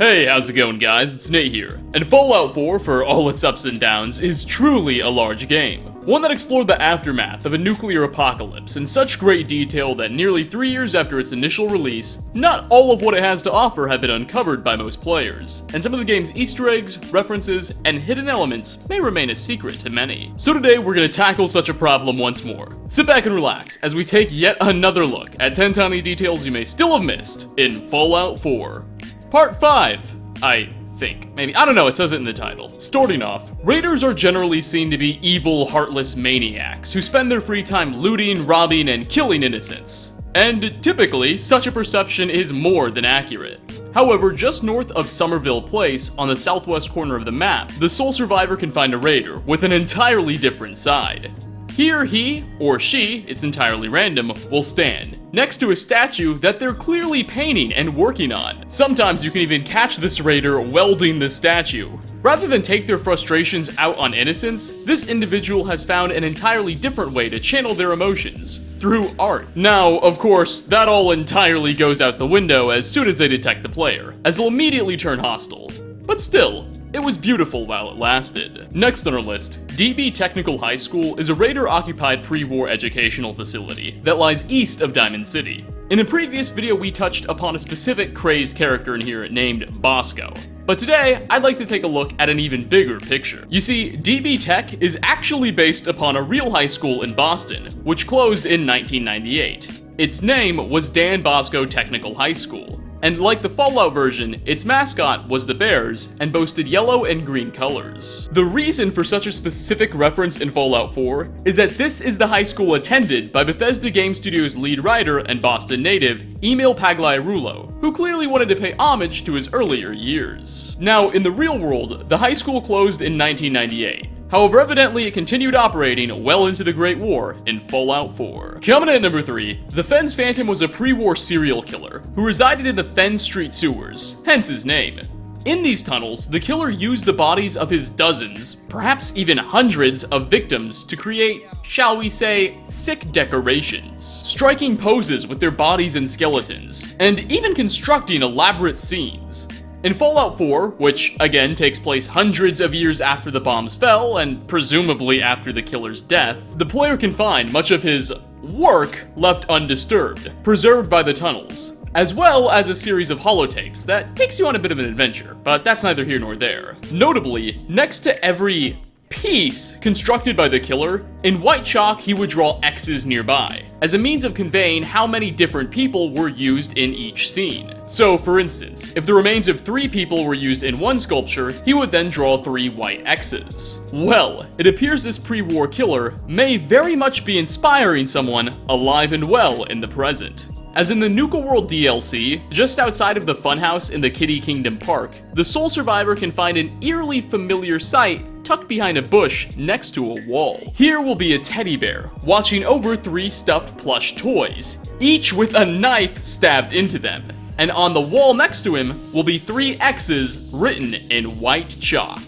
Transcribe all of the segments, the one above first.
Hey, how's it going guys? It's Nate here. And Fallout 4, for all its ups and downs, is truly a large game. One that explored the aftermath of a nuclear apocalypse in such great detail that nearly 3 years after its initial release, not all of what it has to offer have been uncovered by most players, and some of the game's Easter eggs, references, and hidden elements may remain a secret to many. So today we're going to tackle such a problem once more. Sit back and relax as we take yet another look at 10 tiny details you may still have missed in Fallout 4. Part 5, I think. Maybe. I don't know, it says it in the title. Starting off, raiders are generally seen to be evil, heartless maniacs who spend their free time looting, robbing, and killing innocents. And typically, such a perception is more than accurate. However, just north of Somerville Place, on the southwest corner of the map, the sole survivor can find a raider with an entirely different side. Here he, or she, it's entirely random, will stand, next to a statue that they're clearly painting and working on. Sometimes you can even catch this raider welding the statue. Rather than take their frustrations out on innocents, this individual has found an entirely different way to channel their emotions, through art. Now, of course, that all entirely goes out the window as soon as they detect the player, as they'll immediately turn hostile. But still, it was beautiful while it lasted. Next on our list, DB Technical High School is a Raider-occupied pre-war educational facility that lies east of Diamond City. In a previous video, we touched upon a specific crazed character in here named Bosco. But today, I'd like to take a look at an even bigger picture. You see, DB Tech is actually based upon a real high school in Boston, which closed in 1998. Its name was Dan Bosco Technical High School. And like the Fallout version, its mascot was the Bears, and boasted yellow and green colors. The reason for such a specific reference in Fallout 4 is that this is the high school attended by Bethesda Game Studios lead writer and Boston native, Emil Pagliarulo, who clearly wanted to pay homage to his earlier years. Now, in the real world, the high school closed in 1998. However, evidently it continued operating well into the Great War in Fallout 4. Coming in at number 3, the Fens Phantom was a pre-war serial killer who resided in the Fens Street sewers, hence his name. In these tunnels, the killer used the bodies of his dozens, perhaps even hundreds of victims to create, shall we say, sick decorations, striking poses with their bodies and skeletons, and even constructing elaborate scenes. In Fallout 4, which again takes place hundreds of years after the bombs fell, and presumably after the killer's death, the player can find much of his work left undisturbed, preserved by the tunnels, as well as a series of holotapes that takes you on a bit of an adventure, but that's neither here nor there. Notably, next to every piece constructed by the killer, in white chalk he would draw X's nearby, as a means of conveying how many different people were used in each scene. So, for instance, if the remains of 3 people were used in one sculpture, he would then draw 3 white X's. Well, it appears this pre-war killer may very much be inspiring someone alive and well in the present. As in the Nuka World DLC, just outside of the funhouse in the Kitty Kingdom Park, the sole survivor can find an eerily familiar sight tucked behind a bush next to a wall. Here will be a teddy bear watching over 3 stuffed plush toys, each with a knife stabbed into them. And on the wall next to him will be 3 X's written in white chalk.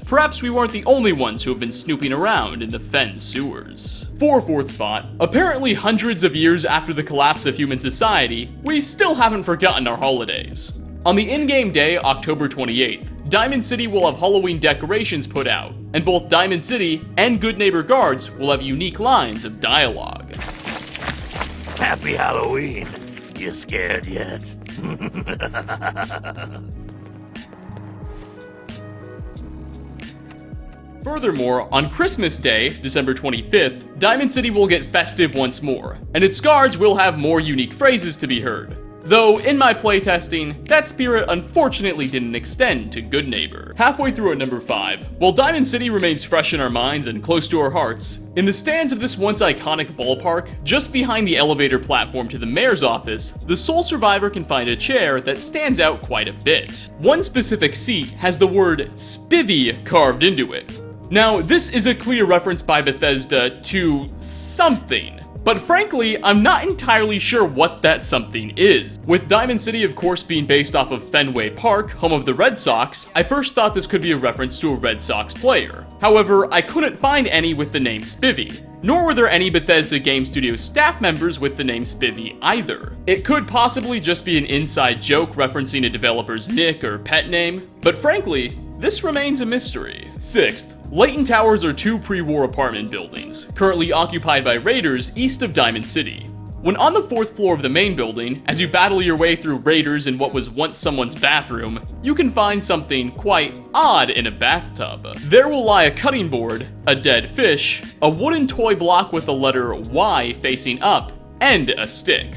Perhaps we weren't the only ones who have been snooping around in the Fens sewers. For 4th spot, apparently hundreds of years after the collapse of human society, we still haven't forgotten our holidays. On the in-game day, October 28th, Diamond City will have Halloween decorations put out, and both Diamond City and Good Neighbor guards will have unique lines of dialogue. Happy Halloween! You scared yet? Furthermore, on Christmas Day, December 25th, Diamond City will get festive once more, and its guards will have more unique phrases to be heard. Though, in my playtesting, that spirit unfortunately didn't extend to Good Neighbor. Halfway through at number 5, while Diamond City remains fresh in our minds and close to our hearts, in the stands of this once iconic ballpark, just behind the elevator platform to the mayor's office, the sole survivor can find a chair that stands out quite a bit. One specific seat has the word Spivey carved into it. Now, this is a clear reference by Bethesda to something. But frankly, I'm not entirely sure what that something is. With Diamond City of course being based off of Fenway Park, home of the Red Sox, I first thought this could be a reference to a Red Sox player. However, I couldn't find any with the name Spivey. Nor were there any Bethesda Game Studios staff members with the name Spivey either. It could possibly just be an inside joke referencing a developer's nick or pet name, but frankly, this remains a mystery. 6th, Layton Towers are 2 pre-war apartment buildings, currently occupied by raiders east of Diamond City. When on the 4th floor of the main building, as you battle your way through raiders in what was once someone's bathroom, you can find something quite odd in a bathtub. There will lie a cutting board, a dead fish, a wooden toy block with the letter Y facing up, and a stick.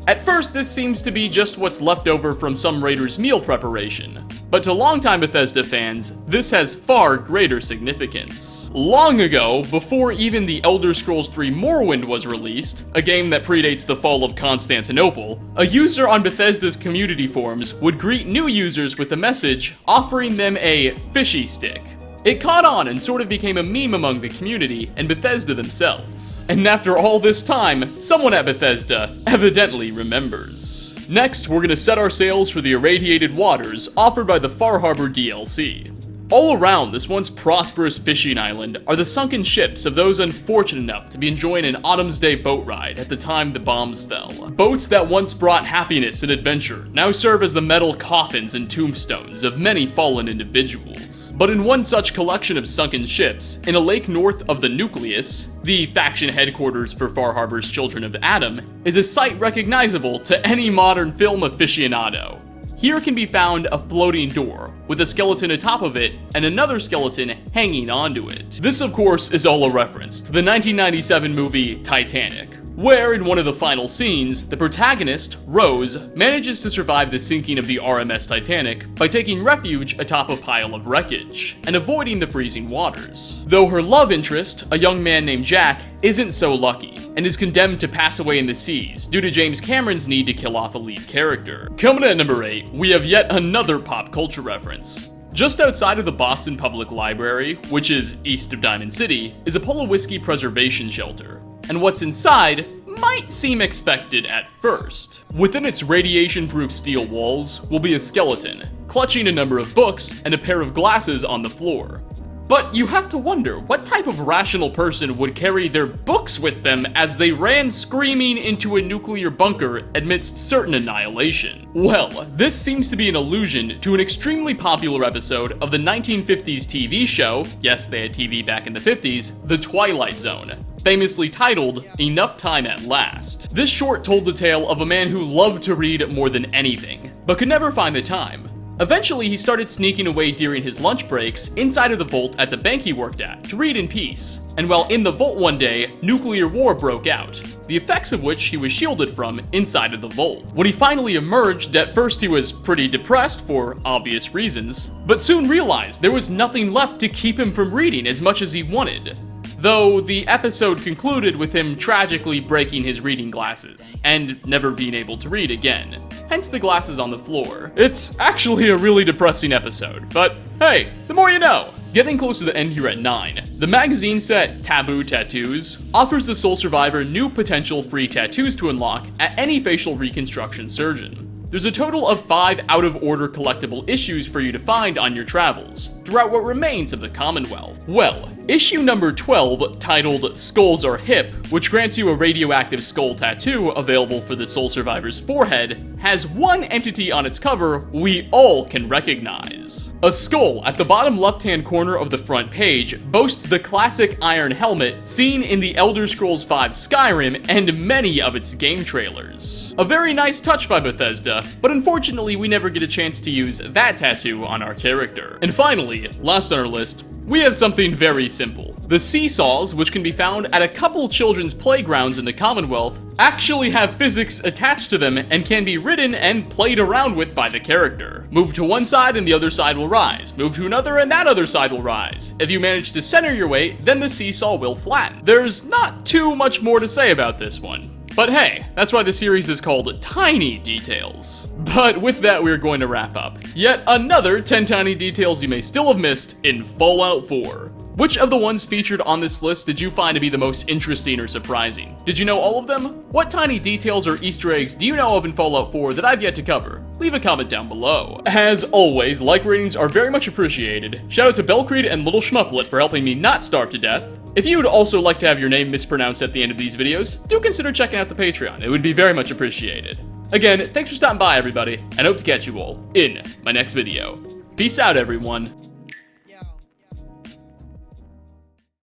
At first, this seems to be just what's left over from some raiders' meal preparation, but to longtime Bethesda fans, this has far greater significance. Long ago, before even the Elder Scrolls III Morrowind was released, a game that predates the fall of Constantinople, a user on Bethesda's community forums would greet new users with a message offering them a fishy stick. It caught on and sort of became a meme among the community and Bethesda themselves. And after all this time, someone at Bethesda evidently remembers. Next, we're gonna set our sails for the irradiated waters offered by the Far Harbor DLC. All around this once prosperous fishing island are the sunken ships of those unfortunate enough to be enjoying an Autumn's Day boat ride at the time the bombs fell. Boats that once brought happiness and adventure now serve as the metal coffins and tombstones of many fallen individuals. But in one such collection of sunken ships, in a lake north of the Nucleus, the faction headquarters for Far Harbor's Children of Adam, is a sight recognizable to any modern film aficionado. Here can be found a floating door, with a skeleton atop of it and another skeleton hanging onto it. This, of course, is all a reference to the 1997 movie Titanic, where in one of the final scenes, the protagonist, Rose, manages to survive the sinking of the RMS Titanic by taking refuge atop a pile of wreckage, and avoiding the freezing waters. Though her love interest, a young man named Jack, isn't so lucky, and is condemned to pass away in the seas due to James Cameron's need to kill off a lead character. Coming in at number 8, we have yet another pop culture reference. Just outside of the Boston Public Library, which is east of Diamond City, is a Polo Whiskey preservation shelter. And what's inside might seem expected at first. Within its radiation-proof steel walls will be a skeleton, clutching a number of books and a pair of glasses on the floor. But you have to wonder, what type of rational person would carry their books with them as they ran screaming into a nuclear bunker amidst certain annihilation? Well, this seems to be an allusion to an extremely popular episode of the 1950s TV show, yes, they had TV back in the 50s, The Twilight Zone, famously titled Enough Time at Last. This short told the tale of a man who loved to read more than anything, but could never find the time. Eventually, he started sneaking away during his lunch breaks inside of the vault at the bank he worked at to read in peace. And while in the vault one day, nuclear war broke out, the effects of which he was shielded from inside of the vault. When he finally emerged, at first he was pretty depressed for obvious reasons, but soon realized there was nothing left to keep him from reading as much as he wanted. Though the episode concluded with him tragically breaking his reading glasses, and never being able to read again, hence the glasses on the floor. It's actually a really depressing episode, but hey, the more you know! Getting close to the end here at 9, the magazine set Taboo Tattoos offers the sole survivor new potential free tattoos to unlock at any facial reconstruction surgeon. There's a total of 5 out-of-order collectible issues for you to find on your travels, throughout what remains of the Commonwealth. Well, issue number 12, titled Skulls Are Hip, which grants you a radioactive skull tattoo available for the sole survivor's forehead, has one entity on its cover we all can recognize. A skull at the bottom left-hand corner of the front page boasts the classic iron helmet seen in the Elder Scrolls V Skyrim and many of its game trailers. A very nice touch by Bethesda, but unfortunately we never get a chance to use that tattoo on our character. And finally, last on our list, we have something very simple. The Seesaws, which can be found at a couple children's playgrounds in the Commonwealth, actually have physics attached to them and can be ridden and played around with by the character. Move to one side and the other side will rise. Move to another and that other side will rise. If you manage to center your weight, then the seesaw will flatten. There's not too much more to say about this one. But hey, that's why the series is called Tiny Details. But with that, we're going to wrap up. Yet another 10 tiny details you may still have missed in Fallout 4. Which of the ones featured on this list did you find to be the most interesting or surprising? Did you know all of them? What tiny details or Easter eggs do you know of in Fallout 4 that I've yet to cover? Leave a comment down below. As always, like ratings are very much appreciated. Shout out to Belcreed and Little Schmupplet for helping me not starve to death. If you would also like to have your name mispronounced at the end of these videos, do consider checking out the Patreon. It would be very much appreciated. Again, thanks for stopping by, everybody, and hope to catch you all in my next video. Peace out, everyone.